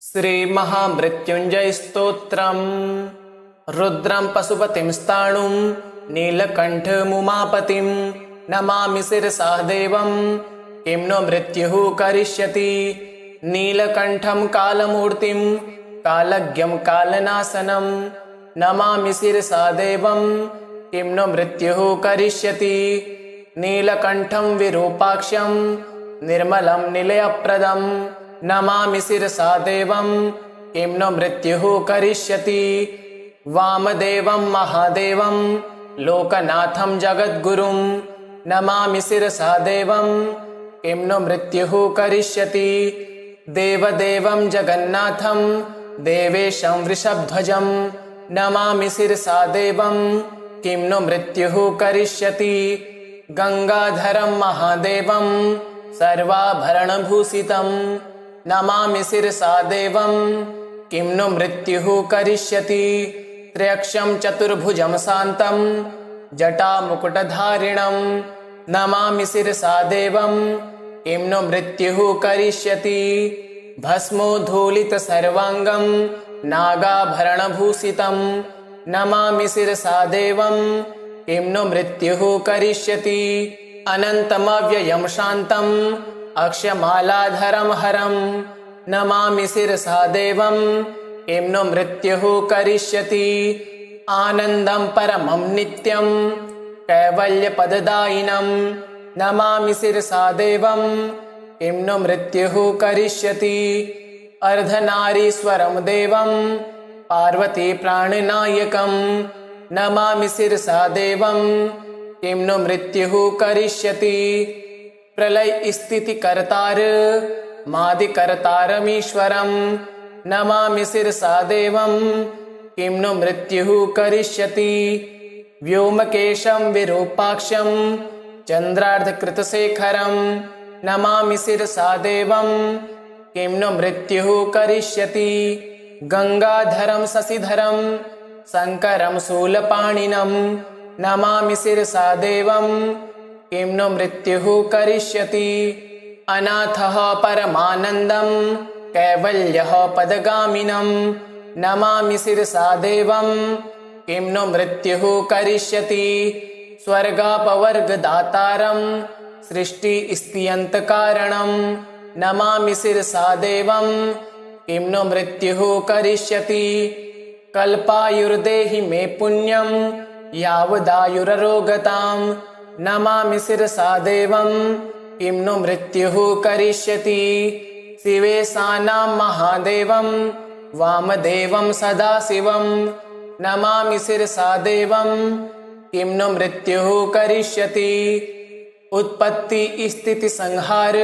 श्रीमहामृत्युञ्जय स्तोत्रम्। रुद्रं पशुपतिं स्थाणुं नीलकण्ठमुमापतिं नमामि शिरसा देवं किं नो मृत्युः करिष्यति। नीलकण्ठं कालमूर्तिं कालज्ञं कालनाशनं नमामि शिरसा देवं किं नो मृत्युः करिष्यति। नीलकण्ठं विरूपाक्षं निर्मलं निलयप्रदं नमामि शिरसा देवं किं नो मृत्युः करिष्यति। वामदेवं महादेवं लोकनाथं जगद्गुरुं नमामि शिरसा देवं किं नो मृत्युः करिष्यति। देवदेवं जगन्नाथं देवेशं वृषभध्वजं नमामि शिरसा देवं किं नो मृत्युः करिष्यति। गंगाधरं महादेवं सर्वाभरणभूषितं नमामि शिरसा देवं किं नो मृत्युः करिष्यति। त्र्यक्षं चतुर्भुजं शान्तं जटामुकुटधारिणं नमामि शिरसा देवं किं नो मृत्युः करिष्यति। भस्मोद्धूलितसर्वाङ्गं नागाभरणभूषितं नमामि शिरसा देवं किं नो मृत्युः करिष्यति। अनन्तमव्ययं शान्तम् अक्षमालाधरं हरं नमामि शिरसा देवं किं नो मृत्युः करिष्यति। आनन्दं परमं नित्यं कैवल्यपददायिनं नमामि शिरसा देवं किं नो मृत्युः करिष्यति। अर्धनारीश्वरं देवं पार्वती प्राणनायकं नमामि शिरसा देवं किं नो मृत्युः करिष्यति। प्रलय स्थिति कर्तार मादिकर्तारमीश्वरं नमामि शिरसा देवं किं नो मृत्युः करिष्यति। व्योमकेशं विरूपाक्षं चन्द्रार्धकृतशेखरं नमामि शिरसा देवं किं नो मृत्युः करिष्यति। गंगाधरं शशिधरं शङ्करं शूलपाणिनं नमामि शिरसा देवं किं नो मृत्युः करिष्यति। अनाथः परमानन्दं कैवल्यः पदगामिनं नमामि शिरसा देवं किं नो मृत्युः करिष्यति। स्वर्गापवर्गदातारं सृष्टिस्थित्यन्तकारणं नमामि शिरसा देवं किं नो मृत्युः करिष्यति। कल्पायुर्देहि मे पुण्यं यावदायुररोगतां नमामि शिरसा देवं किं नो मृत्युः करिष्यति। शिवेशानां महादेवं वामदेवं सदाशिवं नमामि शिरसा देवं किं नो मृत्युः करिष्यति। उत्पत्तिस्थितिसंहार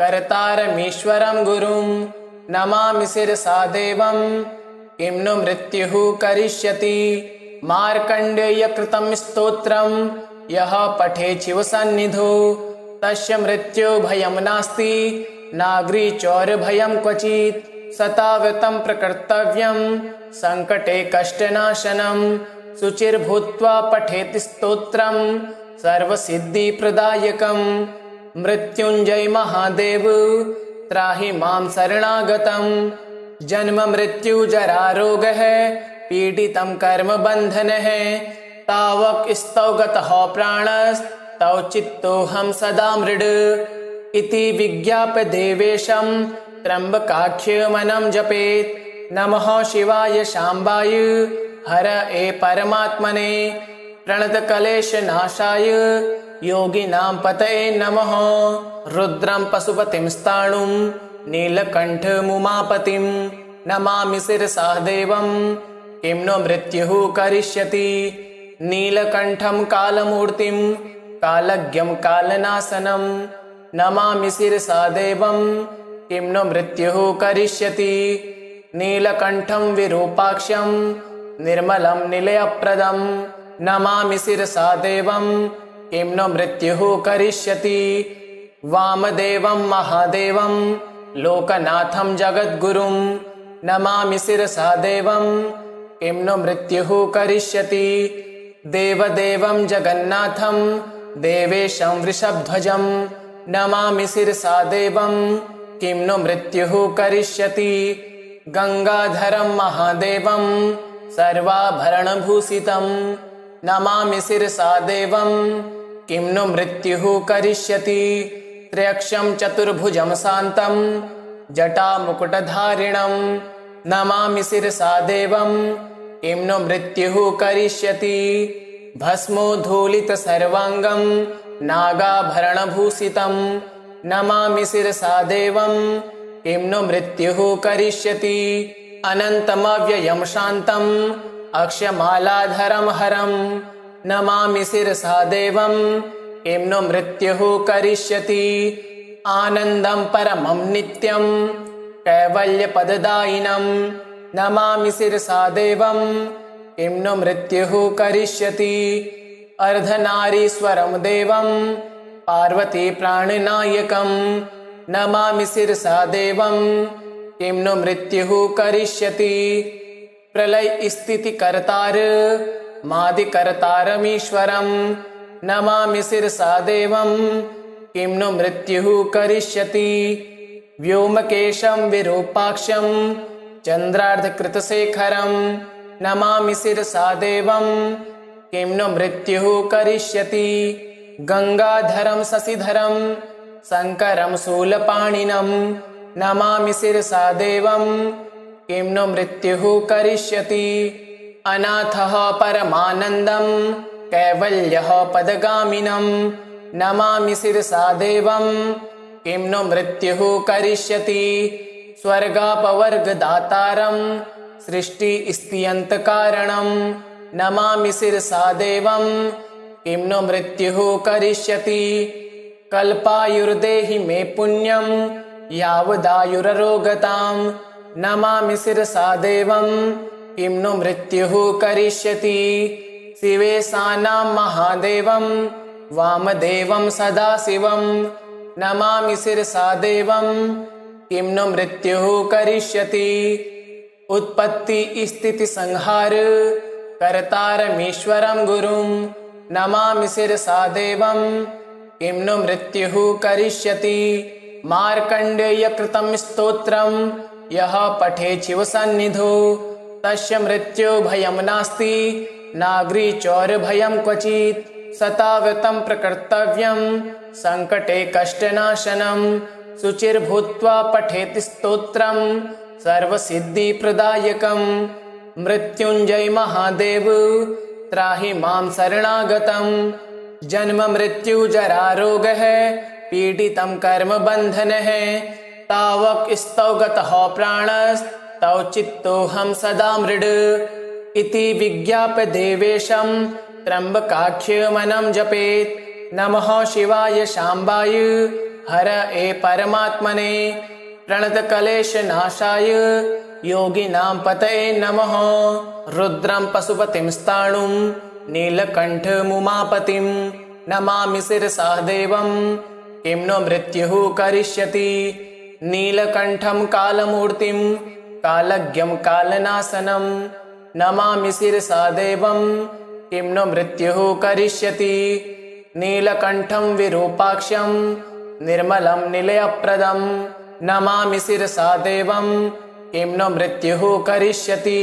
कर्तारमीश्वरं गुरुं नमामि शिरसा देवं किं नो मृत्युः करिष्यति। मार्कण्डेयकृतं स्तोत्रं यः पठेत् शिवसन्निधौ तस्य मृत्युभयं नास्ति नाग्निचौरभयं क्वचित्। शताव्रतं प्रकर्तव्यं सङ्कटे कष्टनाशनं शुचिर्भूत्वा पठेत् स्तोत्रं सर्वसिद्धिप्रदायकं। मृत्युञ्जय महादेव त्राहि मां शरणागतं जन्म मृत्यु जरा रोगः पीडितं कर्मबन्धनः तावक स्तौ गतः प्राणस्तौ चित्तोऽहं सदा मृड इति विज्ञाप्य देवेशं त्र्यम्बकाख्यमनं जपेत्। नमः शिवाय शाम्बाय हरये परमात्मने प्रणतक्लेशनाशाय योगिनां पतये नमः। रुद्रं पशुपतिं स्थाणुं नीलकण्ठमुमापतिं नमामि शिरसा देवं किं नो मृत्युः करिष्यति। नीलकण्ठं कालमूर्तिं कालज्ञं कालनाशनं नमामि शिरसा देवं किं नो मृत्युः करिष्यति। नीलकण्ठं विरूपाक्षं निर्मलं निलयप्रदं नमामि शिरसा देवं किं नो मृत्युः करिष्यति। वामदेवं महादेवं लोकनाथं जगद्गुरुं नमामि शिरसा देवं किं नो मृत्युः करिष्यति। देवदेवं जगन्नाथं देवेशं वृषभध्वजं नमामि शिरसा देवं किं नो मृत्युः करिष्यति। गंगाधरं महादेवं सर्वाभरणभूषितं नमामि शिरसा देवं किं नु मृत्युः करिष्यति त्र्यक्षं चतुर्भुजं शान्तं जटामुकुटधारिणं नमामि शिरसा देवं किं नु मृत्युः करिष्यति भस्मोद्धूलितसर्वाङ्गं नागाभरणभूषितं नमामि शिरसा देवं किं नु मृत्युः करिष्यति अनन्तमव्ययं शान्तम् अक्षमालाधरं हरं नमामि शिरसा देवं किं नु मृत्युः करिष्यति आनन्दं परमं नित्यं कैवल्यपददायिनं नमामि शिरसा देवं किं नु मृत्युः करिष्यति अर्धनारीश्वरं देवं पार्वती प्राणनायकं नमामि शिरसा देवं किं नु मृत्युः करिष्यति प्रलयस्थितिकर्तार मादिकर्तारमीश्वरं नमामि शिरसा देवं किं नु मृत्युः करिष्यति व्योमकेशं विरूपाक्षं चन्द्रार्धकृतशेखरं नमामि शिरसा देवं किं नु मृत्युः करिष्यति गंगाधरं शशिधरं शङ्करं शूलपाणिनं नमामि शिरसा देवं किं नु मृत्युः करिष्यति अनाथः परमानन्दं कैवल्यः पदगामिनं नमामि शिरसा देवं किं नु मृत्युः करिष्यति स्वर्गापवर्गदातारं सृष्टिस्थित्यन्तकारणं नमामि शिरसा देवं किं नु मृत्युः करिष्यति कल्पायुर्देहि मे पुण्यं यावदायुररोगतां नमामि शिरसा देवं किं नु मृत्युः करिष्यति शिवेशानां महादेवं वामदेवं सदाशिवं नमामि शिरसा देवं किं नु मृत्युः करिष्यति उत्पत्तिस्थितिसंहार कर्तारमीश्वरं गुरुं नमामि शिरसा देवं किं नु मृत्युः करिष्यति मार्कण्डेयकृतं स्तोत्रं यः पठेत् शिवसन्निधौ तस्य मृत्युभयं नास्ति नाग्रिचौरभयं क्वचित् सताव्रतं प्रकर्तव्यं सङ्कटे कष्टनाशनं शुचिर्भूत्वा पठेत् स्तोत्रं सर्वसिद्धिप्रदायकं मृत्युञ्जय महादेव त्राहि मां शरणागतं जन्म मृत्यु जरा रोगः पीडितं कर्म बन्धनः तावक स्तौ गतः प्राणस्तौ चित्तोऽहं सदा मृड इति विज्ञाप्य देवेशं त्र्यम्बकाख्यमनं जपेत् नमः शिवाय शाम्बाय हरये परमात्मने प्रणतकलेशनाशाय योगिनां पतये नमः रुद्रं पशुपतिं स्थाणुं नीलकण्ठमुमापतिं नमामि शिरसा देवं किं नु मृत्युः करिष्यति नीलकण्ठं कालमूर्तिं कालज्ञं कालनाशनं नमामि शिरसा देवं किं नु मृत्युः करिष्यति नीलकण्ठं विरूपाक्षं निर्मलं निलयप्रदं नमामि शिरसा देवं किं नु मृत्युः करिष्यति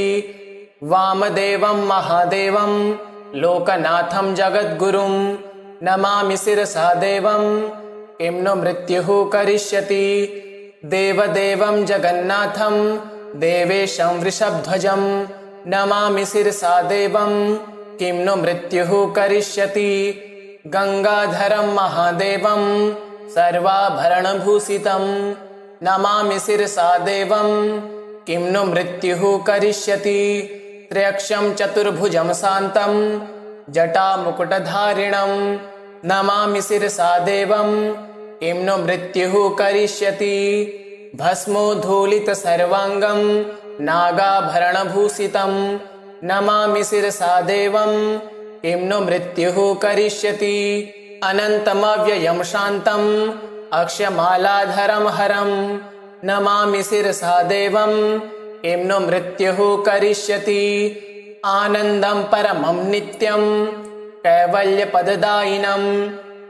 वामदेवं महादेवं लोकनाथं जगद्गुरुं नमामि शिरसा देवं किं नु मृत्युः करिष्यति देवदेवं जगन्नाथं देवेशं वृषभध्वजं नमामि शिरसा देवं किं नु मृत्युः करिष्यति गंगाधरं महादेवं सर्वाभरणभूषितं नमामि शिरसा देवं किं नु मृत्युः करिष्यति त्र्यक्षं चतुर्भुजं शान्तं जटामुकुटधारिणं नमामि शिरसा देवं किं नु मृत्युः करिष्यति भस्मोद्धूलितसर्वाङ्गं नागाभरणभूषितं नमामि शिरसा देवं किं नु मृत्युः करिष्यति अनन्तमव्ययं शान्तम् अक्षमालाधरं हरं नमामि शिरसा देवं किं नु मृत्युः करिष्यति आनन्दं परमं नित्यं कैवल्यपददायिनं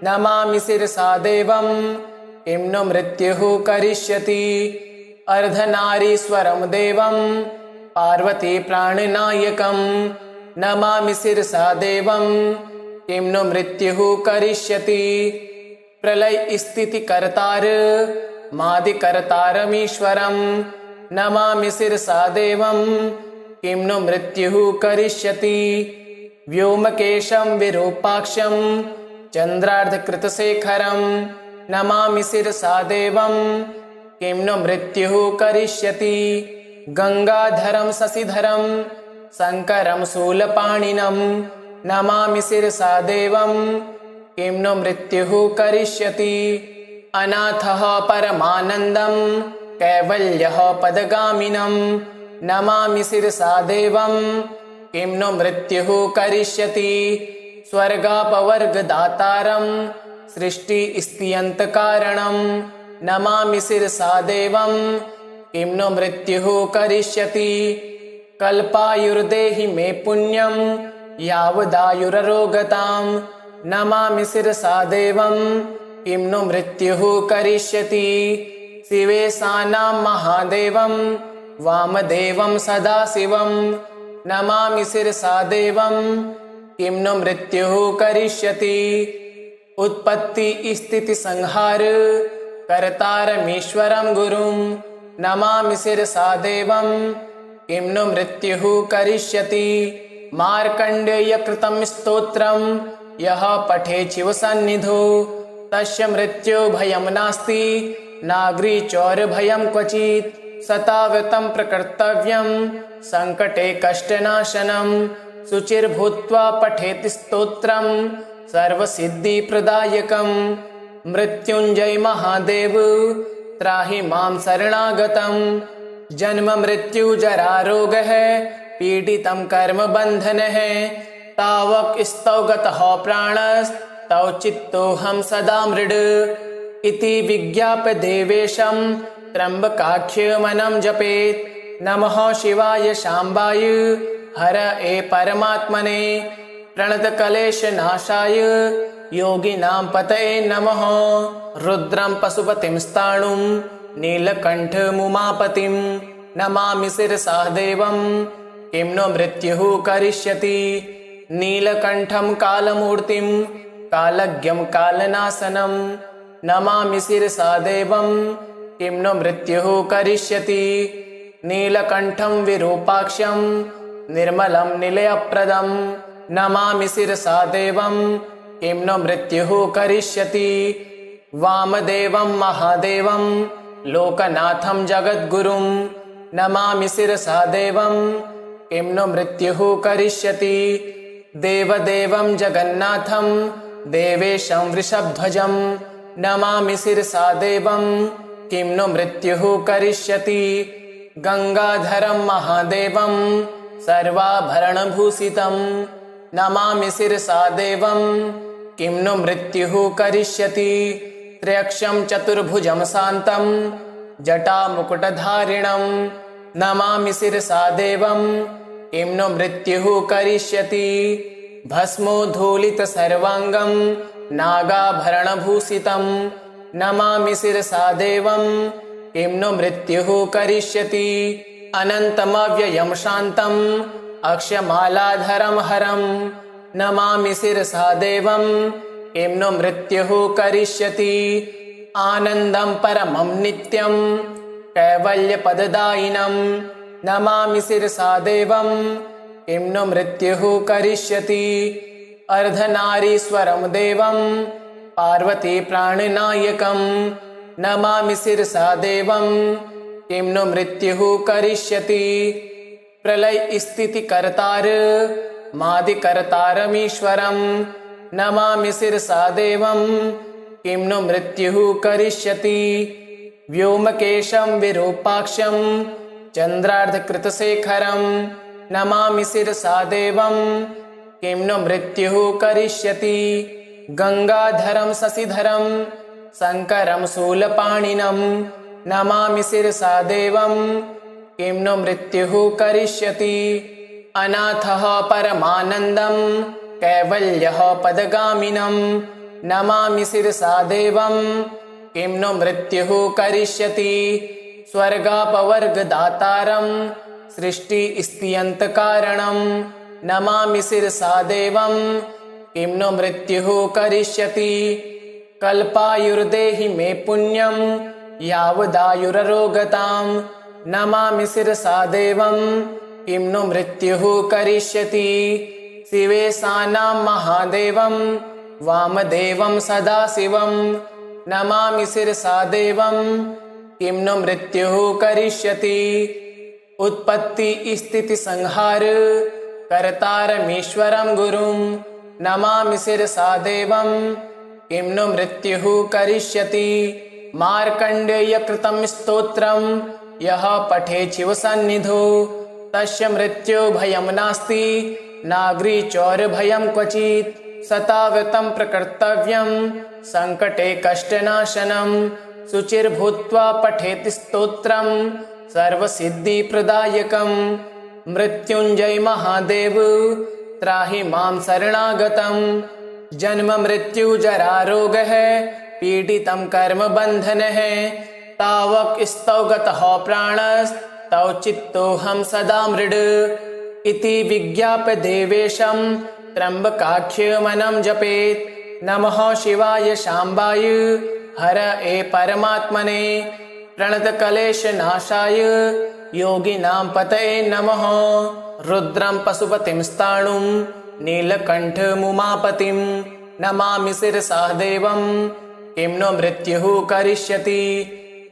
नमामि शिरसा देवं किं नु मृत्युः करिष्यति अर्धनारीश्वरं देवं पार्वती प्राणनायकं नमामि शिरसा देवं किं नु मृत्युः करिष्यति। प्रलय स्थिति कर्तार मादिकर्तारमीश्वरं नमामि शिरसा देवं किं नु मृत्युः करिष्यति। व्योमकेशं विरूपाक्षं चन्द्रार्धकृतशेखरं नमामि शिरसा देवं किं नु मृत्युः करिष्यति। गंगाधरं शशिधरं शंकरं शूलपाणिनं नमामि शिरसा देवं किं नु मृत्युः करिष्यति। अनाथः परमानन्दं कैवल्यः पदगामिनं नमामि शिरसा देवं किं नु मृत्युः करिष्यति। स्वर्गापवर्गदातारं सृष्टिस्थित्यन्तकारणं नमामि शिरसा देवं किं नु मृत्युः करिष्यति। कल्पायुर्देहि मे पुण्यं यावदायुररोगतां नमामि शिरसा देवं किं नु मृत्युः करिष्यति। शिवेशानां महादेवं वामदेवं सदाशिवं नमामि शिरसा देवं किं नु मृत्युः करिष्यति। उत्पत्ति स्थिति संहार कर्तारमीश्वरं गुरुं नमामि शिरसा देवं किं नु मृत्युः करिष्यति। मार्कण्डेय कृतं स्तोत्रं यः पठेत् शिवसन्निधौ तस्य मृत्यो भयं नास्ति नाग्री चौरभयं क्वचित्। सताव्रतं प्रकर्तव्यं संकटे कष्टनाशनं शुचिर्भूत्वा पठेत् स्तोत्रं सर्वसिद्धिप्रदायकं। मृत्युञ्जय महादेव त्राहि मां शरणागतं। जन्म मृत्यु जरा रोगः पीडितं कर्म बन्धनः तावक स्तौ गतः प्राणस्तौ चित्तोऽहं सदा मृड इति विज्ञाप्य देवेशं त्र्यम्बकाख्यमनं जपेत्। नमः शिवाय शाम्बाय हरये परमात्मने प्रणतकलेशनाशाय योगिनां पतये नमः। रुद्रं पशुपतिं स्थाणुं नीलकण्ठमुमापतिं नमामि शिरसा देवं किं नु मृत्युः करिष्यति। नीलकण्ठं कालमूर्तिं कालज्ञं कालनाशनं नमामि शिरसा देवं किं नु मृत्युः करिष्यति। नीलकण्ठं विरूपाक्षं निर्मलं निलयप्रदं नमामि शिरसा देवं किं नु मृत्युः करिष्यति। वामदेवं महादेवं लोकनाथं जगद्गुरुं नमामि शिरसा देवं किं नु मृत्युः करिष्यति। देवदेवं जगन्नाथं देवेशं वृषभध्वजं नमामि शिरसा देवं किं नु मृत्युः करिष्यति। गंगाधरं महादेवं सर्वाभरणभूषितं नमामि शिरसा देवं किं नु मृत्युः करिष्यति। त्र्यक्षं चतुर्भुजं शान्तं जटामुकुटधारिणं नमामि शिरसा देवं किं नु मृत्युः करिष्यति। भस्मोद्धूलितसर्वाङ्गं नागाभरणभूषितं नमामि शिरसा देवं किं नु मृत्युः करिष्यति। अनन्तमव्ययं शान्तं अक्षमालाधरं हरं नमामि शिरसा देवं किं नु मृत्युः करिष्यति। आनन्दं परमं नित्यं कैवल्यपददायिनं नमामि शिरसा देवं किं नु मृत्युः करिष्यति। अर्धनारीश्वरं देवं पार्वती प्राणनायकं नमामि शिरसा देवं किं नु मृत्युः करिष्यति। प्रलय स्थिति कर्तार मादिकर्तारमीश्वरं नमामि शिरसा देवं किं नु मृत्युः करिष्यति। व्योमकेशं विरूपाक्षं चन्द्रार्धकृतशेखरं नमामि शिरसा देवं किं नु मृत्युः करिष्यति। गंगाधरं शशिधरं शंकरं शूलपाणिनं नमामि शिरसा देवं किं नु मृत्युः करिष्यति। अनाथः परमानन्दं कैवल्यः पदगामिनं नमामि शिरसा देवं किं नु मृत्युः करिष्यति। स्वर्गापवर्गदातारं सृष्टिस्थित्यन्तकारणं नमामि शिरसा देवं किं नो मृत्युः करिष्यति। कल्पायुर्देहि मे पुण्यं यावदायुररोगतां नमामि शिरसा देवं किं नो मृत्युः करिष्यति। शिवेशानां महादेवं वामदेवं सदाशिवं नमामि शिरसा देवं किं नो मृत्युः करिष्यति। उत्पत्ति स्थिति संहार कर्तारमीश्वरं गुरुं नमामि शिरसा देवं किं नो मृत्युः करिष्यति। मार्कण्डेय कृतं स्तोत्रं यः पठेत् शिवसन्निधौ तस्य मृत्यो भयं नास्ति नाग्रिचौरभयं क्वचित्। सताव्रतं प्रकर्तव्यं संकटे कष्टनाशनं शुचिर्भूत्वा पठेत् स्तोत्रं सर्वसिद्धिप्रदायकं। मृत्युञ्जय महादेव त्राहि मां शरणागतं। जन्म मृत्यु जरा रोगः पीडितं कर्म बन्धनः तावक स्तौ गतः प्राणस्तौ चित्तोऽहं सदा मृड इति विज्ञाप्य देवेशं त्र्यम्बकाख्यमनं जपेत्। नमः शिवाय शाम्बाय हर ए परमात्मने प्रणतकलेशनाशाय योगिनां पतये नमः। रुद्रं पशुपतिं स्थाणुं नीलकण्ठमुमापतिं नमामि शिरसा देवं किं नो मृत्युः करिष्यति।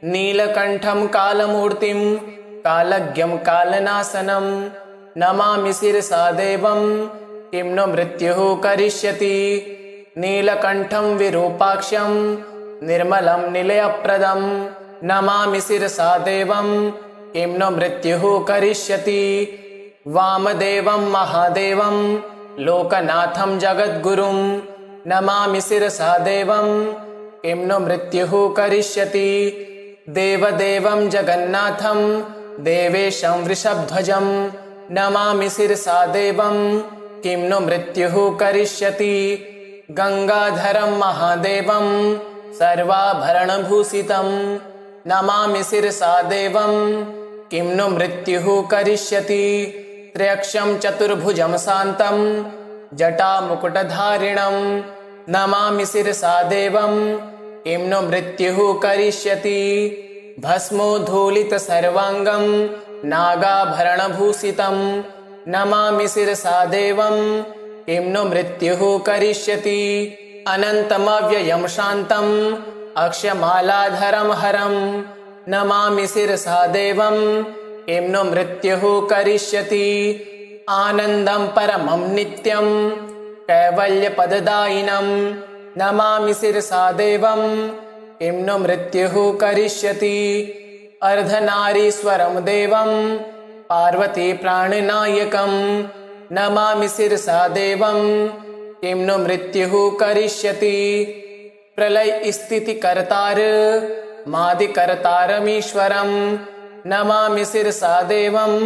नीलकण्ठं कालमूर्तिं कालज्ञं कालनाशनं नमामि शिरसा देवं किं नो मृत्युः करिष्यति। नीलकण्ठं विरूपाक्षं निर्मलं निलयप्रदं नमामि शिरसा देवं किं नो मृत्युः करिष्यति। वामदेवं महादेवं लोकनाथं जगद्गुरुं नमामि शिरसा देवं किं नो मृत्युः करिष्यति। देवदेवं जगन्नाथं देवेशं वृषभध्वजं नमामि शिरसा देवं किं नो मृत्युः करिष्यति। गंगाधरं महादेवं सर्वाभरणभूषितं नमामि शिरसा देवं किं नो मृत्युः करिष्यति। त्र्यक्षं चतुर्भुजं शान्तं जटामुकुटधारिणं नमामि शिरसा देवं किं नो मृत्युः करिष्यति। भस्मोद्धूलितसर्वाङ्गं नागाभरणभूषितं नमामि शिरसा देवं किं नो मृत्युः करिष्यति। अनन्तमव्ययं शान्तं अक्षमालाधरं हरं नमामि शिरसा देवं किं नो मृत्युः करिष्यति। आनन्दं परमं नित्यं कैवल्यपददायिनं नमामि शिरसा देवं किं नो मृत्युः करिष्यति। अर्धनारीश्वरं देवं पार्वती प्राणनायकं नमामि शिरसा देवं किं नो मृत्युः करिष्यति। प्रलय स्थिति कर्तार मादिकर्तारमीश्वरं नमामि शिरसा देवं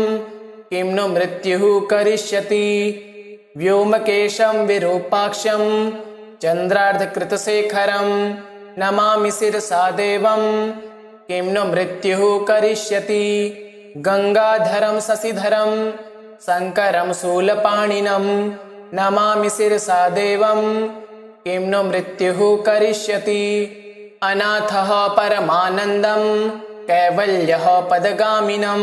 किं नो मृत्युः करिष्यति। व्योमकेशं विरूपाक्षं चन्द्रार्धकृतशेखरं नमामि शिरसा देवं किं नो मृत्युः करिष्यति। गंगाधरं शशिधरं शङ्करं शूलपाणिनं नमामि शिरसा देवं किं नो मृत्युः करिष्यति। अनाथः परमानन्दं कैवल्यः पदगामिनं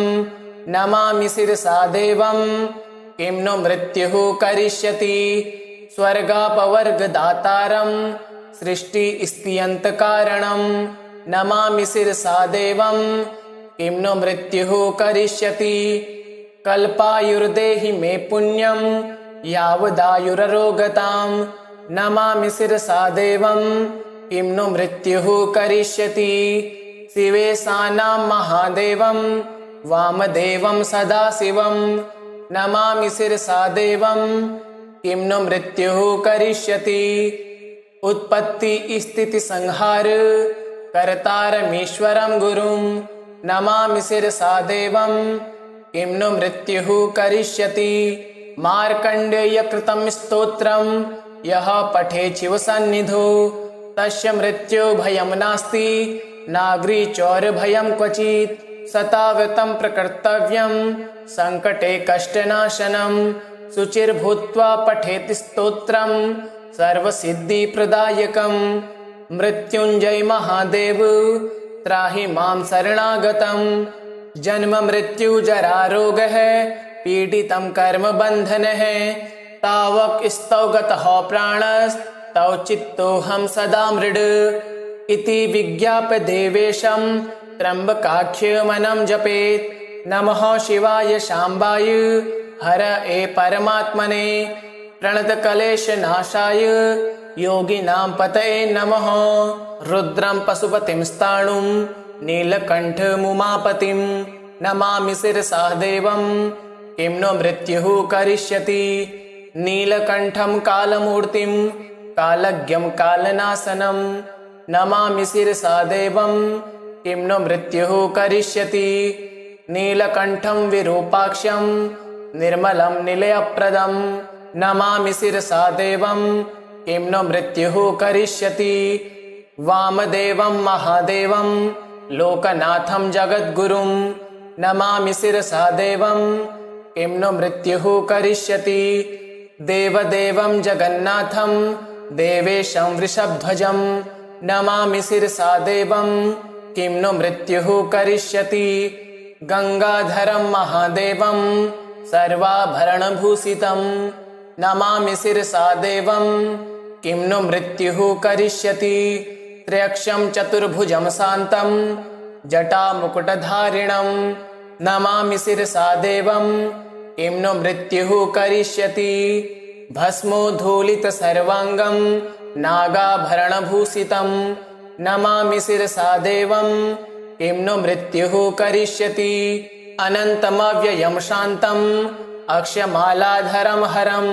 नमामि शिरसा देवं किं नो मृत्युः करिष्यति। स्वर्गापवर्गदातारं सृष्टिस्थित्यन्तकारणं नमामि शिरसा देवं किं नो मृत्युः करिष्यति। कल्पायुर्देहि मे पुण्यं यावदायुररोगतां नमामि शिरसा देवं किं नो मृत्युः करिष्यति। शिवेशानां महादेवं वामदेवं सदाशिवं नमामि शिरसा देवं किं नो मृत्युः करिष्यति। उत्पत्ति स्थिति संहार कर्तारमीश्वरं गुरुं नमामि शिरसा देवं किं नो मृत्युः करिष्यति। मार्कण्डेय कृतं स्तोत्रं यः पठेत् शिवसन्निधौ तस्य मृत्यो भयं नास्ति नाग्रिचौरभयं क्वचित्। सताव्रतं प्रकर्तव्यं संकटे कष्टनाशनं शुचिर्भूत्वा पठेति स्तोत्रं सर्वसिद्धिप्रदायकं मृत्युंजय महादेव त्राहि मां शरणागतं जन्म मृत्यु जरा रोगः पीडितं कर्म बन्धनः तावक स्तौ गतः प्राणस्तौ चित्तोऽहं सदा मृड इति विज्ञाप्य देवेशं त्र्यम्बकाख्यमनं जपेत् नमः शिवाय शाम्बाय हर ए परमात्मने प्रणतकलेशनाशाय योगिनां पतये नमः रुद्रं पशुपतिं स्थाणुं नीलकण्ठमुमापतिं नमामि शिरसा देवं किं नो मृत्युः करिष्यति नीलकण्ठं कालमूर्तिं कालज्ञं कालनाशनं नमामि शिरसा देवं किं नो मृत्युः करिष्यति नीलकण्ठं विरूपाक्षं निर्मलं निलयप्रदं नमामि शिरसा देवं किं नो मृत्युः करिष्यति वामदेवं महादेवं लोकनाथं जगद्गुरुं नमामि शिरसा देवं किं नो मृत्युः करिष्यति देवदेवं जगन्नाथं देवेशं वृषभध्वजं नमामि शिरसा देवं किं नो मृत्युः करिष्यति गंगाधरं महादेवं सर्वाभरणभूषितं नमामि शिरसा देवं किं नो मृत्युः करिष्यति त्र्यक्षं चतुर्भुजं शान्तं जटामुकुटधारिणं नमामि शिरसा देवं किं नो मृत्युः करिष्यति भस्मोद्धूलितसर्वाङ्गं नागाभरणभूषितं नमामि शिरसा देवं किं नो मृत्युः करिष्यति अनन्तमव्ययं शान्तम् अक्षमालाधरं हरं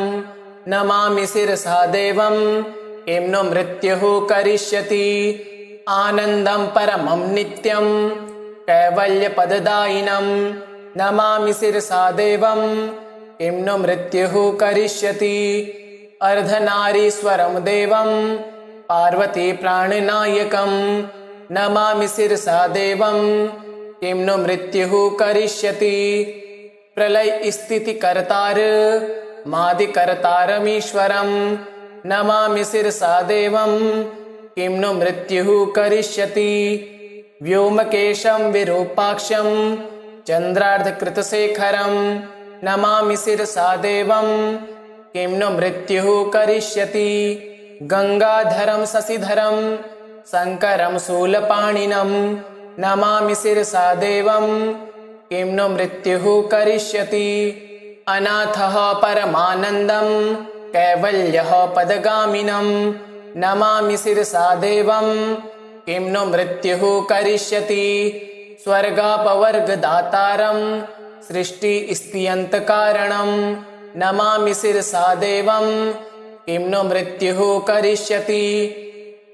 नमामि शिरसा देवं किं नो मृत्युः करिष्यति आनन्दं परमं नित्यं कैवल्यपददायिनं नमामि शिरसा देवं किं नो मृत्युः करिष्यति अर्धनारीश्वरं देवं पार्वती प्राणनायकं नमामि शिरसा देवं किं नो मृत्युः करिष्यति प्रलय स्थिति कर्तार मादिकर्तारमीश्वरं नमामि शिरसा देवं किं नो मृत्युः करिष्यति व्योमकेशं विरूपाक्षं चन्द्रार्धकृतशेखरं नमामि शिरसा देवं किं नो मृत्युः करिष्यति गंगाधरं शशिधरं शङ्करं शूलपाणिनं नमामि शिरसा देवं किं नो मृत्युः करिष्यति अनाथः परमानन्दं कैवल्यः पदगामिनं नमामि शिरसा देवं किं नो मृत्युः करिष्यति स्वर्गापवर्गदातारं सृष्टिस्थित्यन्तकारणं नमामि शिरसा देवं किं नो मृत्युः करिष्यति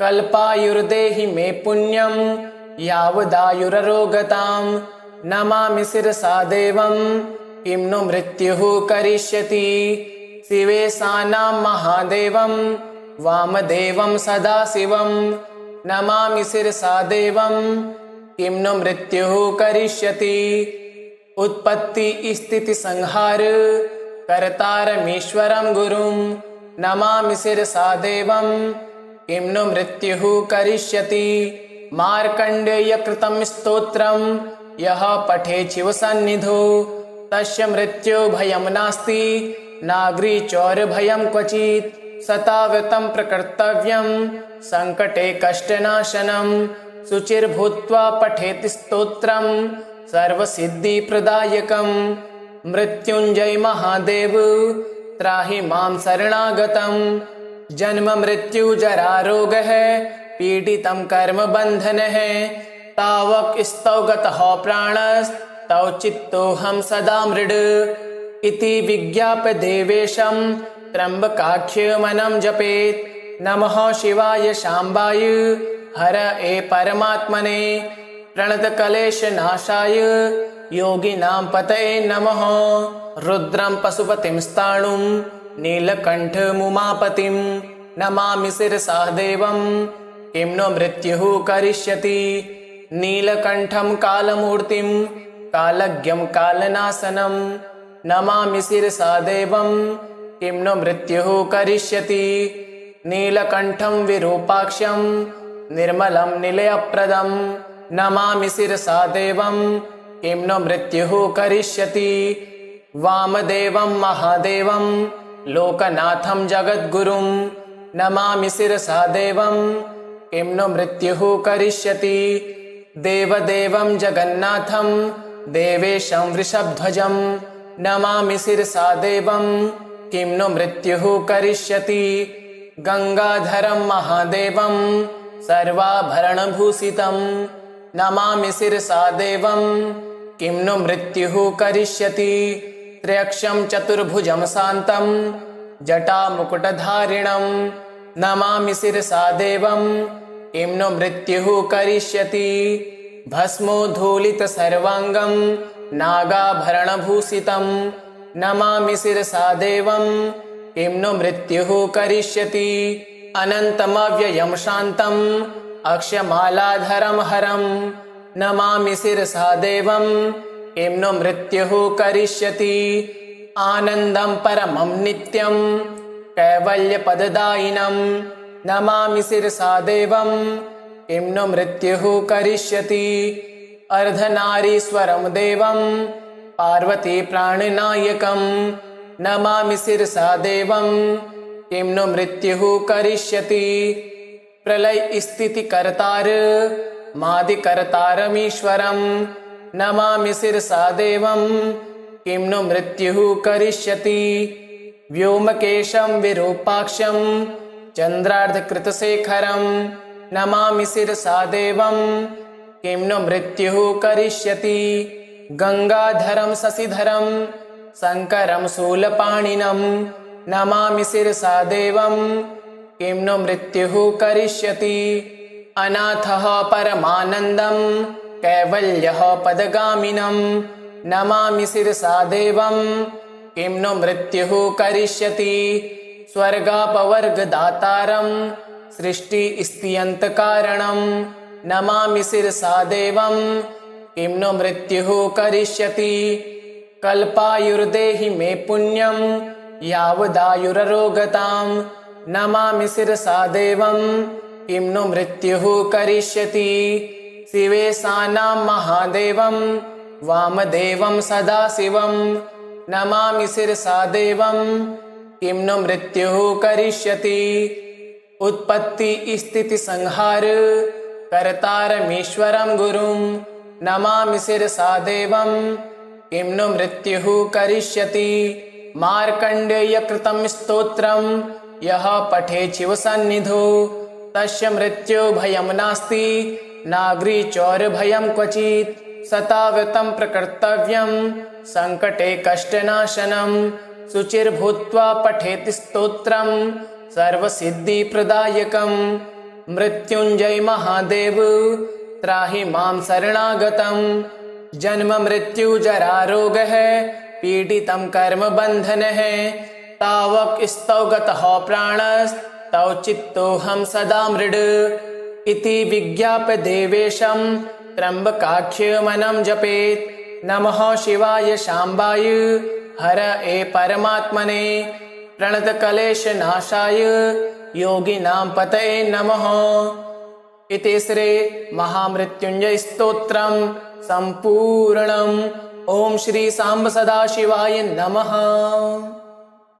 कल्पायुर्देहि मे पुण्यं यावदायुररोगतां नमामि शिरसा देवं किं नो मृत्युः करिष्यति शिवेशानां महादेवं वामदेवं सदाशिवं नमामि शिरसा देवं किं नो मृत्युः करिष्यति उत्पत्ति स्थिति संहार कर्तारमीश्वरं गुरुं नमामि शिरसा देवं किं नो मृत्युः करिष्यति मार्कण्डेयकृतं स्तोत्रं यः पठेत् शिवसन्निधौ तस्य मृत्युभयं नास्ति नाग्निचौरभयं क्वचित् शताव्रतं प्रकर्तव्यं संकटे कष्टनाशनं शुचिर्भूत्वा पठेत् स्तोत्रं सर्वसिद्धिप्रदायकं मृत्युंजय महादेव त्राहि मां शरणागतं जन्म मृत्यु जरा रोगः पीडितं कर्म बन्धनः तावक स्तौ गतः प्राणस्तौ चित्तोऽहं सदा मृड इति विज्ञाप्य देवेशं त्र्यम्बकाख्यमनं जपेत् नमः शिवाय शाम्बाय हर ए परमात्मने प्रणतकलेशनाशाय योगिनां पतये नमः रुद्रं पशुपतिं स्थाणुं नीलकण्ठमुमापतिं नमामि शिरसा देवं किं नो मृत्युः करिष्यति नीलकण्ठं कालमूर्तिं कालज्ञं कालनाशनं नमामि शिरसा देवं किं नो मृत्युः करिष्यति। नीलकण्ठं विरूपाक्षं निर्मलं निलयप्रदं नमामि शिरसा देवं किं नो मृत्युः करिष्यति। वामदेवं महादेवं लोकनाथं जगद्गुरुं नमामि शिरसा देवं किं नो मृत्युः करिष्यति। देवदेवं जगन्नाथं देवेशं वृषभध्वजं नमामि शिरसा देवं किं नो मृत्युः करिष्यति। गंगाधरं महादेवं सर्वाभरणभूषितं नमामि शिरसा देवं किं नो मृत्युः करिष्यति। त्र्यक्षं चतुर्भुजं शान्तं जटामुकुटधारिणं नमामि शिरसा देवं किं नो मृत्युः करिष्यति। भस्मोद्धूलितसर्वाङ्गं नागाभरणभूषितं नमामि शिरसा देवं किं नो मृत्युः करिष्यति। अनन्तमव्ययं शान्तम् अक्षमालाधरं हरं नमामि शिरसा देवं किं नो मृत्युः करिष्यति। आनन्दं परमं नित्यं कैवल्यपददायिनं नमामि शिरसा देवं किं नो मृत्युः करिष्यति। अर्धनारीश्वरं देवं पार्वती प्राणनायकं नमामि शिरसा देवं किं नो मृत्युः करिष्यति। प्रलयस्थितिकर्तार मादिकर्तारमीश्वरं नमामि शिरसा देवं किं नो मृत्युः करिष्यति। व्योमकेशं विरूपाक्षं चन्द्रार्धकृतशेखरं नमामि शिरसा देवं किं नो मृत्युः करिष्यति। गंगाधरं शशिधरं शङ्करं शूलपाणिनं नमामि शिरसा देवं किं नो मृत्युः करिष्यति। अनाथः परमानन्दं कैवल्यः पदगामिनं नमामि शिरसा देवं किं नो मृत्युः करिष्यति। स्वर्गापवर्गदातारं सृष्टिस्थित्यन्तकारणं नमामि शिरसा देवं किं नो मृत्युः करिष्यति। कल्पायुर्देहि मे पुण्यं यावदायुररोगतां नमामि शिरसा देवं किं नो मृत्युः करिष्यति। शिवेशानां महादेवं वामदेवं सदाशिवं नमामि शिरसा देवं किं नो मृत्युः करिष्यति। उत्पत्ति स्थिति संहार कर्तारमीश्वरं गुरुं नमामि शिरसा देवं किं नो मृत्युः करिष्यति। मार्कण्डेयकृतं स्तोत्रं यः पठेत् शिवसन्निधौ तस्य मृत्युभयं नास्ति नाग्निचौरभयं क्वचित्। शताव्रतं प्रकर्तव्यं सङ्कटे कष्टनाशनं शुचिर्भूत्वा पठेत् स्तोत्रं सर्वसिद्धिप्रदायकं। मृत्युञ्जय महादेव त्राहि मां शरणागतं। जन्म मृत्यु जरा रोगः पीडितं कर्मबन्धनः तावक स्तौ गतः प्राणस्तौ चित्तोऽहं सदा मृड इति विज्ञाप्य देवेशं त्र्यम्बकाख्यमनं जपेत्। नमः शिवाय शाम्बाय हरये परमात्मने प्रणतक्लेशनाशाय योगिनां पतये नमः। इति श्री महामृत्युंजय स्तोत्रं सम्पूर्णम्। ओम श्री सांब सदाशिवाय नमः।